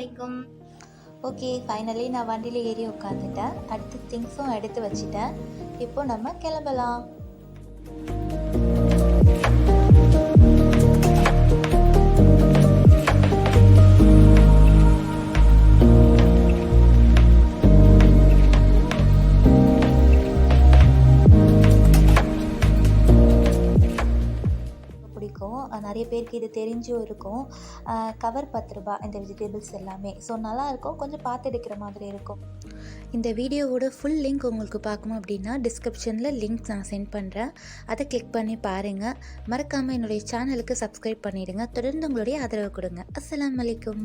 அலைக்கும். Okay, finally நான் வண்டியில் ஏறி உட்காந்துட்டேன். அடுத்து திங்ஸும் எடுத்து வச்சுட்டேன். இப்போ நம்ம கிளம்பலாம். பிடிக்கும். நிறைய பேருக்கு இது தெரிஞ்சும் இருக்கும். கவர் 10 ரூபா இந்த வெஜிடபிள்ஸ் எல்லாமே. ஸோ நல்லாயிருக்கும். கொஞ்சம் பார்த்து எடுக்கிற மாதிரி இருக்கும். இந்த வீடியோவோட ஃபுல் லிங்க் உங்களுக்கு பார்க்கணும் அப்படின்னா டிஸ்கிரிப்ஷனில் லிங்க் நான் சென்ட் பண்ணுறேன். அதை கிளிக் பண்ணி பாருங்கள். மறக்காமல் என்னுடைய சேனலுக்கு சப்ஸ்கிரைப் பண்ணிவிடுங்க. தொடர்ந்து உங்களுடைய ஆதரவு கொடுங்க. அஸ்ஸலாமு அலைக்கும்.